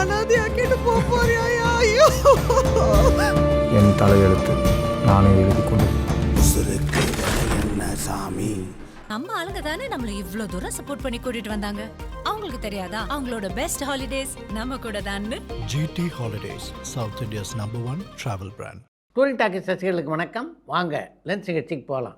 அனாதையாக்கிட்டு போறியா? ஐயோ, என் தலையெழுத்து நானே எழுதி கொண்டு உசுருக்கு என்ன சாமி? நம்ம ஆளுங்க தானே நம்மள இவ்ளோ தூரம் சப்போர்ட் பண்ணி கூட்டிட்டு வந்தாங்க. அவங்களுக்கு தெரியாதா அவங்களோட பெஸ்ட் ஹாலிடேஸ் நம்ம கூட தான்னு? GT Holidays, South India's #1 travel brand. Touring talkie ரசிகர்களுக்கு வணக்கம். வாங்க லென்ஸ் நிகழ்ச்சிக்கு போகலாம்.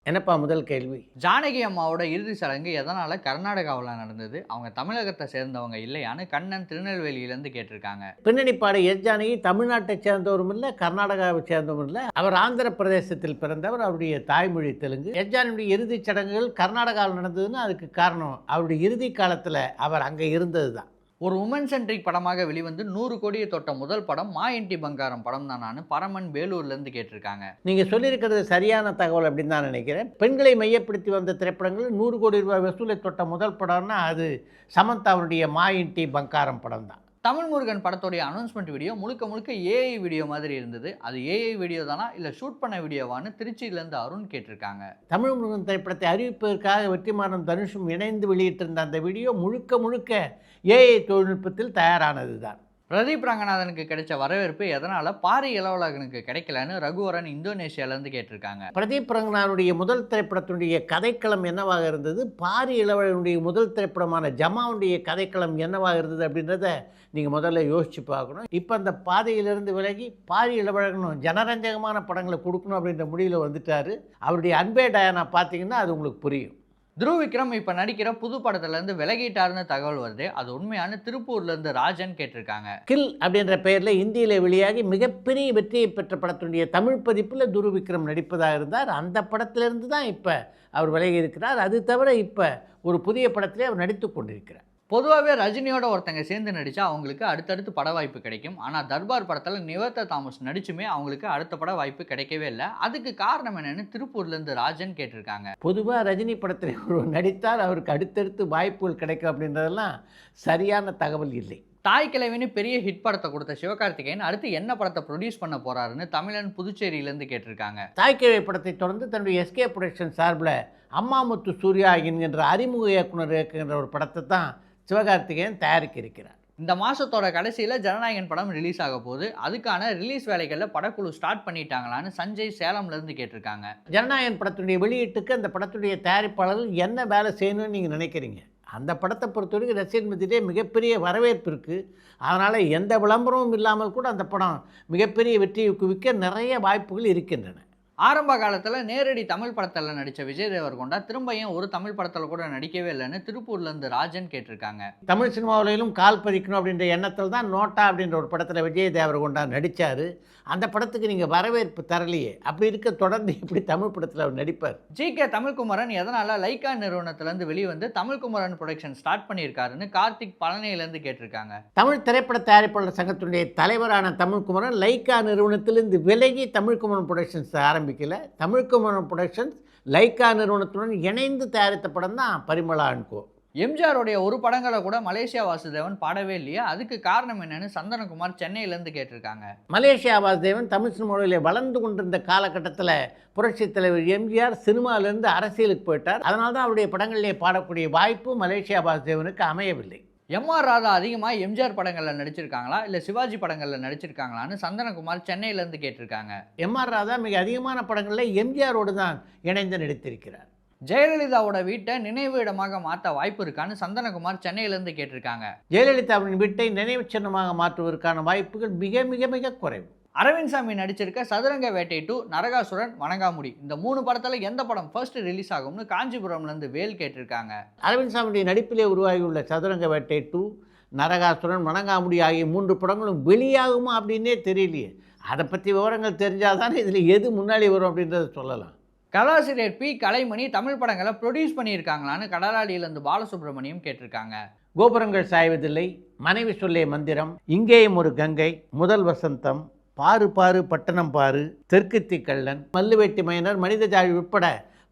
என்னப்பா முதல் கேள்வி? ஜானகி அம்மாவோட இறுதி சடங்கு எதனால் கர்நாடகாவில் நடந்தது, அவங்க தமிழகத்தை சேர்ந்தவங்க இல்லையான்னு கண்ணன் திருநெல்வேலியிலேருந்து கேட்டிருக்காங்க. பின்னணி பாட எஸ் ஜானகி தமிழ்நாட்டை சேர்ந்தவரும் இல்லை, கர்நாடகாவை சேர்ந்தவரும் இல்லை. அவர் ஆந்திர பிரதேசத்தில் பிறந்தவர். அவருடைய தாய்மொழி தெலுங்கு. எஸ் ஜானகியுடைய இறுதிச் சடங்குகள் கர்நாடகாவில் நடந்ததுன்னு அதுக்கு காரணம் அவருடைய இறுதி காலத்தில் அவர் அங்கே இருந்தது தான். ஒரு உமன் சென்ட்ரிக் படமாக வெளிவந்து 100 கோடியை தொட்ட முதல் படம் மா என்டி பங்காரம் படம் தான் பரமன் வேலூர்லேருந்து கேட்டிருக்காங்க. நீங்கள் சொல்லியிருக்கிறது சரியான தகவல் அப்படின்னு தான் நினைக்கிறேன். பெண்களை மையப்படுத்தி வந்த திரைப்படங்கள் 100 கோடி ரூபாய் வசூலை தொட்ட முதல் படம்னா அது சமந்தாவுடைய மா என்டி பங்காரம் படம் தான். தமிழ் முருகன் படத்தோடைய அனௌன்ஸ்மெண்ட் வீடியோ முழுக்க ஏஐ வீடியோ மாதிரி இருந்தது. அது ஏஐ வீடியோ தானா இல்லை ஷூட் பண்ண வீடியோவான்னு திருச்சியிலேருந்து அருண் கேட்டிருக்காங்க. தமிழ் முருகன் திரைப்படத்தை அறிவிப்பதற்காக வெற்றிமாறன் தனுஷும் இணைந்து வெளியிட்டிருந்த அந்த வீடியோ முழுக்க ஏஐ தொழில்நுட்பத்தில் தயாரானது தான். பிரதீப் ரங்கநாதனுக்கு கிடைச்ச வரவேற்பு எதனால் பாரி இளவழகனுக்கு கிடைக்கலன்னு ரகுவரன் இந்தோனேஷியாவிலேருந்து கேட்டிருக்காங்க. பிரதீப் ரங்கநாதனுடைய முதல் திரைப்படத்தினுடைய கதைக்களம் என்னவாக இருந்தது, பாரி இளவழகனுடைய முதல் திரைப்படமான ஜமாவுடைய கதைக்களம் என்னவாக இருந்தது அப்படின்றத நீங்கள் முதல்ல யோசித்து பார்க்கணும். இப்போ அந்த பாதையிலிருந்து விலகி பாரி இளவழகனும் ஜனரஞ்சகமான படங்களை கொடுக்கணும் அப்படின்ற முடிவில் வந்துட்டார். அவருடைய அன்பே டயானா பார்த்தீங்கன்னா அது உங்களுக்கு புரியும். துருவ் விக்ரம் இப்போ நடிக்கிற புது படத்துலேருந்து விலகிட்டாருன்னு தகவல் வருது. அது உண்மையான திருப்பூர்லேருந்து ராஜன் கேட்டிருக்காங்க. கில் அப்படின்ற பெயரில் இந்தியில் வெளியாகி மிகப்பெரிய வெற்றியை பெற்ற படத்தினுடைய தமிழ் பதிப்பில் துருவ் விக்ரம் நடிப்பதாக இருந்தார். அந்த படத்திலிருந்து தான் இப்போ அவர் விலகி இருக்கிறார். அது தவிர இப்போ ஒரு புதிய படத்திலே அவர் நடித்து கொண்டிருக்கிறார். பொதுவாகவே ரஜினியோட ஒருத்தங்க சேர்ந்து நடித்தா அவங்களுக்கு அடுத்தடுத்து பட வாய்ப்பு கிடைக்கும். ஆனால் தர்பார் படத்தில் நிவேதா தாமஸ் நடிச்சுமே அவங்களுக்கு அடுத்த பட வாய்ப்பு கிடைக்கவே இல்லை. அதுக்கு காரணம் என்னன்னு திருப்பூர்லேருந்து ராஜன் கேட்டிருக்காங்க. பொதுவாக ரஜினி படத்தில் நடித்தால் அவருக்கு அடுத்தடுத்து வாய்ப்புகள் கிடைக்கும் அப்படின்றதெல்லாம் சரியான தகவல் இல்லை. தாய் கிழவின்னு பெரிய ஹிட் படத்தை கொடுத்த சிவகார்த்திகேயன் அடுத்து என்ன படத்தை ப்ரொடியூஸ் பண்ண போறாருன்னு தமிழன் புதுச்சேரியிலேருந்து கேட்டிருக்காங்க. தாய்க்கிழவி படத்தை தொடர்ந்து தன்னுடைய எஸ்கே ப்ரொடக்ஷன் சார்பில் அம்மாமுத்து சூர்யா என்கின்ற அறிமுக இயக்குனர் இயக்குகின்ற ஒரு படத்தை தான் சிவகார்த்திகேயன் தயாரிக்க இருக்கிறார். இந்த மாதத்தோட கடைசியில் ஜனநாயகன் படம் ரிலீஸ் ஆக போகுது. அதுக்கான ரிலீஸ் வேலைகளில் படக்குழு ஸ்டார்ட் பண்ணிட்டாங்களான்னு சஞ்சய் சேலம்லேருந்து கேட்டிருக்காங்க. ஜனநாயகன் படத்துடைய வெளியீட்டுக்கு அந்த படத்துடைய தயாரிப்பாளர்கள் என்ன வேலை செய்யணும்னு நீங்கள் நினைக்கிறீங்க? அந்த படத்தை பொறுத்தவரைக்கும் ரசிகர் மத்தியிலே மிகப்பெரிய வரவேற்பு இருக்குது. அதனால் எந்த விளம்பரமும் இல்லாமல் கூட அந்த படம் மிகப்பெரிய வெற்றியை குவிக்க நிறைய வாய்ப்புகள் இருக்கின்றன. ஆரம்ப காலத்தில் நேரடி தமிழ் படத்தில் நடித்த விஜய் தேவர்கொண்டா திரும்ப ஏன் ஒரு தமிழ் படத்தில் கூட நடிக்கவே இல்லைன்னு திருப்பூர்லேருந்து ராஜன் கேட்டிருக்காங்க. தமிழ் சினிமாவிலும் கால் பதிக்கணும் அப்படின்ற எண்ணத்தில் தான் நோட்டா அப்படின்ற ஒரு படத்தில் விஜய் தேவர்கொண்டா நடித்தார். அந்த படத்துக்கு நீங்கள் வரவேற்பு தரலையே. அப்படி இருக்க தொடர்ந்து இப்படி தமிழ் படத்தில் அவர் நடிப்பார். ஜிகே தமிழ்குமரன் எதனால் லைக்கா நிறுவனத்திலேருந்து வெளிவந்து தமிழ்குமரன் ப்ரொடக்ஷன் ஸ்டார்ட் பண்ணியிருக்காருன்னு கார்த்திக் பழனியிலேருந்து கேட்டிருக்காங்க. தமிழ் திரைப்பட தயாரிப்பாளர் சங்கத்தினுடைய தலைவரான தமிழ்குமரன் லைக்கா நிறுவனத்திலிருந்து விலகி தமிழ்குமரன் ப்ரொடக்ஷன்ஸ் ஆரம்பிக்கல. தமிழ்குமரன் ப்ரொடக்ஷன்ஸ் லைக்கா நிறுவனத்துடன் இணைந்து தயாரித்த படம் தான் பரிமளா அண்ட் கோ. எம்ஜிஆருடைய ஒரு படங்களை கூட மலேசியா வாசுதேவன் பாடவே இல்லையா, அதுக்கு காரணம் என்னன்னு சந்தனகுமார் சென்னையிலேருந்து கேட்டிருக்காங்க. மலேசியா வாசுதேவன் தமிழ் சினிமாவில் வளர்ந்து கொண்டிருந்த காலகட்டத்தில் புரட்சித் தலைவர் எம்ஜிஆர் சினிமாவிலேருந்து அரசியலுக்கு போயிட்டார். அதனால தான் அவருடைய படங்களிலே பாடக்கூடிய வாய்ப்பு மலேசியா வாசுதேவனுக்கு அமையவில்லை. எம்ஆர் ராதா அதிகமாக எம்ஜிஆர் படங்களில் நடிச்சிருக்காங்களா இல்லை சிவாஜி படங்களில் நடிச்சிருக்காங்களான்னு சந்தனகுமார் சென்னையிலேருந்து கேட்டிருக்காங்க. எம்ஆர் ராதா மிக அதிகமான படங்களில் எம்ஜிஆரோடு தான் இணைந்து நடித்திருக்கிறார். ஜெயலலிதாவோட வீட்டை நினைவு இடமாக மாற்ற வாய்ப்பு இருக்கான்னு சந்தனகுமார் சென்னையிலேருந்து கேட்டிருக்காங்க. ஜெயலலிதாவின் வீட்டை நினைவு சின்னமாக மாற்றுவதற்கான வாய்ப்புகள் மிக மிக மிக குறைவு. அரவிந்த் சாமி நடிச்சிருக்க சதுரங்க வேட்டை 2, நரகாசுரன், வணங்காமுடி இந்த 3 படத்தில் எந்த படம் ஃபர்ஸ்ட் ரிலீஸ் ஆகும்னு காஞ்சிபுரம்லேருந்து வேல் கேட்டிருக்காங்க. அரவிந்த் சாமியுடைய நடிப்பிலே உருவாகியுள்ள சதுரங்க வேட்டை 2, நரகாசுரன், வணங்காமுடி ஆகிய 3 படங்களும் வெளியாகுமா அப்படின்னே தெரியலையே. அதை பற்றி விவரங்கள் தெரிஞ்சால் தானே இதில் எது முன்னாடி வரும் அப்படின்றத சொல்லலாம். கலாசிரியர் பி கலைமணி தமிழ் படங்களை ப்ரொடியூஸ் பண்ணியிருக்காங்களான்னு கடலாடியிலேருந்து பாலசுப்ரமணியம் கேட்டிருக்காங்க. கோபுரங்கள் சாய்வதில்லை, மனைவி சொல்லே மந்திரம், இங்கேயும் ஒரு கங்கை, முதல் வசந்தம், பாரு பாரு பட்டணம் பாரு, தெற்குத்தி கள்ளன், மல்லுவேட்டி மைனர், மனித ஜாழி உட்பட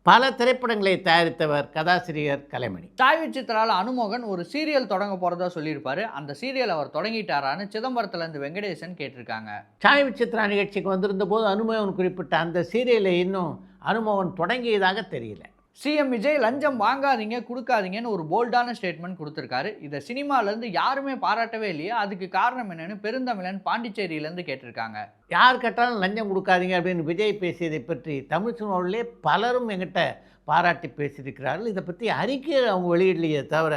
பல திரைப்படங்களை தயாரித்தவர் கதாசிரியர் கலைமணி. சாய் விசித்ரால அனுமோகன் ஒரு சீரியல் தொடங்க போகிறதா சொல்லியிருப்பாரு. அந்த சீரியல் அவர் தொடங்கிட்டாரான்னு சிதம்பரத்துலேருந்து வெங்கடேசன் கேட்டிருக்காங்க. சாய் விசித்ரா நிகழ்ச்சிக்கு வந்திருந்த போது அனுமோகன் குறிப்பிட்ட அந்த சீரியலை இன்னும் அனுமோகன் தொடங்கியதாக தெரியல. சிஎம் விஜய் லஞ்சம் வாங்காதீங்க கொடுக்காதீங்கன்னு ஒரு போல்டான ஸ்டேட்மெண்ட் கொடுத்துருக்காரு. இதை சினிமாலேருந்து யாருமே பாராட்டவே இல்லையா, அதுக்கு காரணம் என்னன்னு பெருந்தமிழன் பாண்டிச்சேரியிலேருந்து கேட்டிருக்காங்க. யார் கேட்டாலும் லஞ்சம் கொடுக்காதீங்க அப்படின்னு விஜய் பேசியதை பற்றி தமிழ் சினிமாவிலே பலரும் எங்கிட்ட பாராட்டி பேசியிருக்கிறார்கள். இதை பற்றி அறிக்கை அவங்க வெளியிடலையே தவிர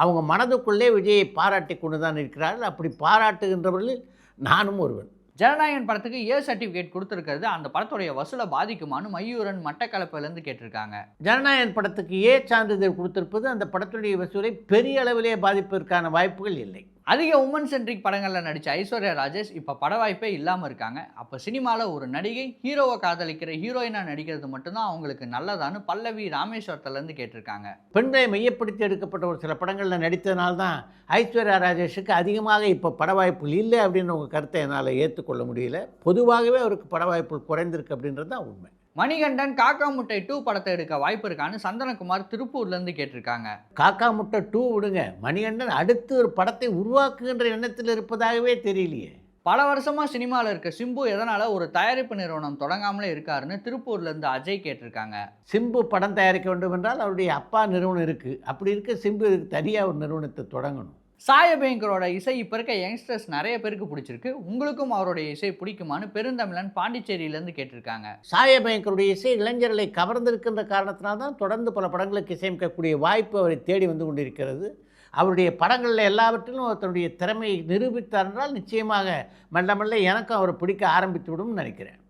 அவங்க மனதுக்குள்ளே விஜயை பாராட்டி கொண்டு தான் இருக்கிறார்கள். அப்படி பாராட்டுகின்றவர்களில் நானும் ஒருவன். ஜனநாயகன் படத்துக்கு ஏ சர்டிஃபிகேட் கொடுத்துருக்கிறது அந்த படத்துடைய வசூலை பாதிக்குமான்னு மயூரன் மட்டக்களப்பிலேருந்து கேட்டிருக்காங்க. ஜனநாயகன் படத்துக்கு ஏ சான்றிதழ் கொடுத்திருப்பது அந்த படத்துடைய வசூலை பெரிய அளவிலே பாதிப்பதற்கான வாய்ப்புகள் இல்லை. அதிக உமன் சென்ட்ரிக் படங்களில் நடித்த ஐஸ்வர்யா ராஜேஷ் இப்போ பட வாய்ப்பே இல்லாமல் இருக்காங்க. அப்போ சினிமாவில் ஒரு நடிகை ஹீரோவை காதலிக்கிற ஹீரோயினாக நடிக்கிறது மட்டும்தான் அவங்களுக்கு நல்லதான்னு பல்லவி ராமேஸ்வரத்துலேருந்து கேட்டிருக்காங்க. பெண்களை மையப்படுத்தி எடுக்கப்பட்ட ஒரு சில படங்களில் நடித்ததுனால்தான் ஐஸ்வர்யா ராஜேஷுக்கு அதிகமாக இப்போ பட வாய்ப்புகள் இல்லை அப்படின்னு உங்கள் கருத்தை என்னால் ஏற்றுக்கொள்ள முடியல. பொதுவாகவே அவருக்கு பட வாய்ப்புகள் குறைந்திருக்கு அப்படின்றது தான் உண்மை. மணிகண்டன் காக்கா முட்டை 2 படத்தை எடுக்க வாய்ப்பு இருக்கான்னு சந்தனகுமார் திருப்பூர்லேருந்து கேட்டிருக்காங்க. காக்கா முட்டை 2 விடுங்க, மணிகண்டன் அடுத்து ஒரு படத்தை உருவாக்குகின்ற எண்ணத்தில் இருப்பதாகவே தெரியலையே. பல வருஷமாக சினிமாவில் இருக்க சிம்பு எதனால் ஒரு தயாரிப்பு நிறுவனம் தொடங்காமலே இருக்காருன்னு திருப்பூர்லேருந்து அஜய் கேட்டிருக்காங்க. சிம்பு படம் தயாரிக்க வேண்டும் என்றால் அவருடைய அப்பா நிறுவனம் இருக்குது. அப்படி இருக்க சிம்பு இதுக்கு தனியாக ஒரு நிறுவனத்தை தொடங்கணும். சாயபயங்கரோட இசை இப்போ இருக்க யங்ஸ்டர்ஸ் நிறைய பேருக்கு பிடிச்சிருக்கு. உங்களுக்கும் அவருடைய இசை பிடிக்குமான்னு பெருந்தமிழன் பாண்டிச்சேரியிலேருந்து கேட்டிருக்காங்க. சாயபயங்கருடைய இசை இளைஞர்களை கவர்ந்திருக்கின்ற காரணத்தினால்தான் தொடர்ந்து பல படங்களுக்கு இசையமைக்கக்கூடிய வாய்ப்பு அவரை தேடி வந்து கொண்டிருக்கிறது. அவருடைய படங்களில் எல்லாவற்றிலும் தன்னுடைய திறமையை நிரூபித்தார் என்றால் நிச்சயமாக மெல்ல மெல்ல எனக்கும் அவரை பிடிக்க ஆரம்பித்து விடும் நினைக்கிறேன்.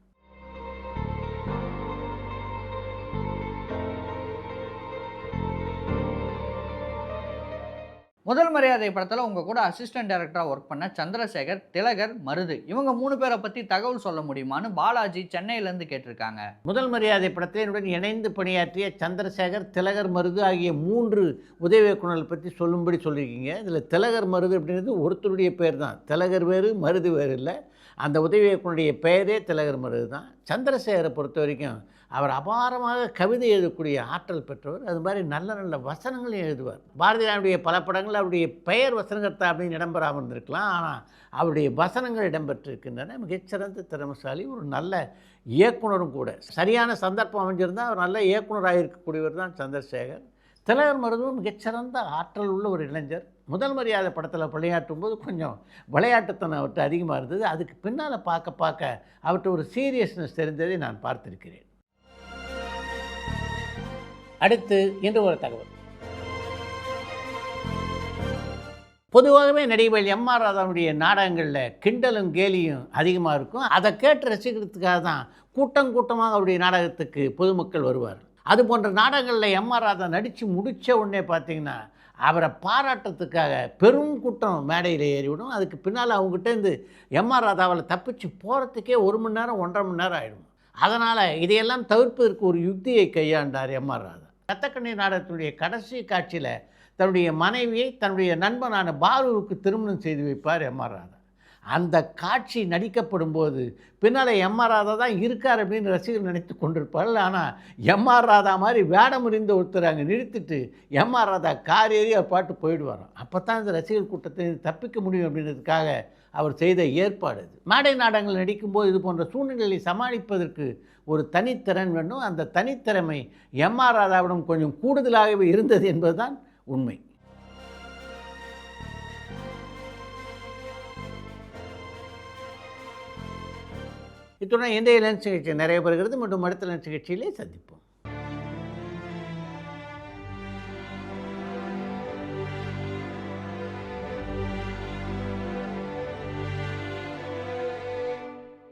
முதல் மரியாதை படத்தில் உங்கள் கூட அசிஸ்டன்ட் டைரக்டராக ஒர்க் பண்ண சந்திரசேகர், திலகர், மருது இவங்க 3 பேரை பற்றி தகவல் சொல்ல முடியுமான்னு பாலாஜி சென்னையிலேருந்து கேட்டிருக்காங்க. முதல் மரியாதை படத்தை என்னுடன் இணைந்து பணியாற்றிய சந்திரசேகர், திலகர், மருது ஆகிய 3 உதவி இயக்குநர்கள் பற்றி சொல்லும்படி சொல்லியிருக்கீங்க. இதில் திலகர், மருது அப்படின்றது ஒருத்தருடைய பேர் தான். திலகர் வேறு, மருது வேறு இல்லை. அந்த உதவி இயக்குனருடைய பெயரே திலகர் மருது தான். சந்திரசேகரை பொறுத்த வரைக்கும் அவர் அபாரமாக கவிதை எழுதக்கூடிய ஆற்றல் பெற்றவர். அது மாதிரி நல்ல நல்ல வசனங்களையும் எழுதுவார். பாரதியாருடைய பல படங்கள் அவருடைய பெயர் வசனகர்த்தா அப்படின்னு இடம்பெறாமல் இருந்திருக்கலாம், ஆனால் அவருடைய வசனங்கள் இடம்பெற்றிருக்கின்றன. மிகச்சிறந்த திறமைசாலி, ஒரு நல்ல இயக்குனரும் கூட. சரியான சந்தர்ப்பம் அமைஞ்சிருந்தால் அவர் நல்ல இயக்குனராக இருக்கக்கூடியவர் தான் சந்திரசேகர். திலகர் மருதுவும் மிகச்சிறந்த ஆற்றல் உள்ள ஒரு இளைஞர். முதல் மரியாதை படத்தில் பணியாற்றும் போது கொஞ்சம் விளையாட்டுத்தனம் அவர்கிட்ட அதிகமாக இருந்தது. அதுக்கு பின்னால் பார்க்க அவர்கிட்ட ஒரு சீரியஸ்னஸ் தெரிந்ததை நான் பார்த்திருக்கிறேன். அடுத்து இன்று ஒரு தகவல். பொதுவாகவே நடிகர் எம்.ஆர். ராதாவுடைய நாடகங்களில் கிண்டலும் கேலியும் அதிகமாக இருக்கும். அதை கேட்டு ரசிக்கிறதுக்காக தான் கூட்டமாக அவருடைய நாடகத்துக்கு பொதுமக்கள் வருவார். அது போன்ற நாடகங்களில் எம்.ஆர். ராதா நடித்து முடித்த உடனே பார்த்திங்கன்னா அவரை பாராட்டுறதுக்காக பெரும் கூட்டம் மேடையில் ஏறிவிடும். அதுக்கு பின்னால் அவங்ககிட்டேருந்து எம்.ஆர். ராதாவில் தப்பிச்சு போகிறதுக்கே 1 மணி நேரம் 1.5 மணி நேரம் ஆகிடும். அதனால் இதையெல்லாம் தவிர்ப்பதற்கு ஒரு யுக்தியை கையாண்டார் எம்.ஆர். ராதா. ரத்தக்கண்ணீர் நாடகத்தினுடைய கடைசி காட்சியில் தன்னுடைய மனைவியை தன்னுடைய நண்பனான பாலுவுக்கு திருமணம் செய்து வைப்பார் எம்.ஆர். ராதா. அந்த காட்சி நடிக்கப்படும் போது பின்னால் எம்.ஆர். ராதா தான் இருக்கார் அப்படின்னு ரசிகர்கள் நினைத்து கொண்டிருப்பார்கள். ஆனால் எம்.ஆர். ராதா மாதிரி வேடம் முறிந்த ஒருத்தர் அங்கே நிறுத்திட்டு எம்.ஆர். ராதா கார் ஏறி அவர் பாட்டு போயிடுவாராம். அப்போ தான் இந்த ரசிகர் கூட்டத்தை தப்பிக்க முடியும் அப்படின்றதுக்காக அவர் செய்த ஏற்பாடு அது. மேடை நாடகங்கள் நடிக்கும்போது இது போன்ற சூழ்நிலையை சமாளிப்பதற்கு ஒரு தனித்திறன் வேண்டும். அந்த தனித்திறமை எம்.ஆர். ராதாவிடம் கொஞ்சம் கூடுதலாகவே இருந்தது என்பதுதான் உண்மை. இத்துடன் இன்றைய லென்ஸ் நிகழ்ச்சி நிறைய பெறுகிறது. மற்றும் அடுத்த லென்ஸ் நிகழ்ச்சியிலே சந்திப்போம்.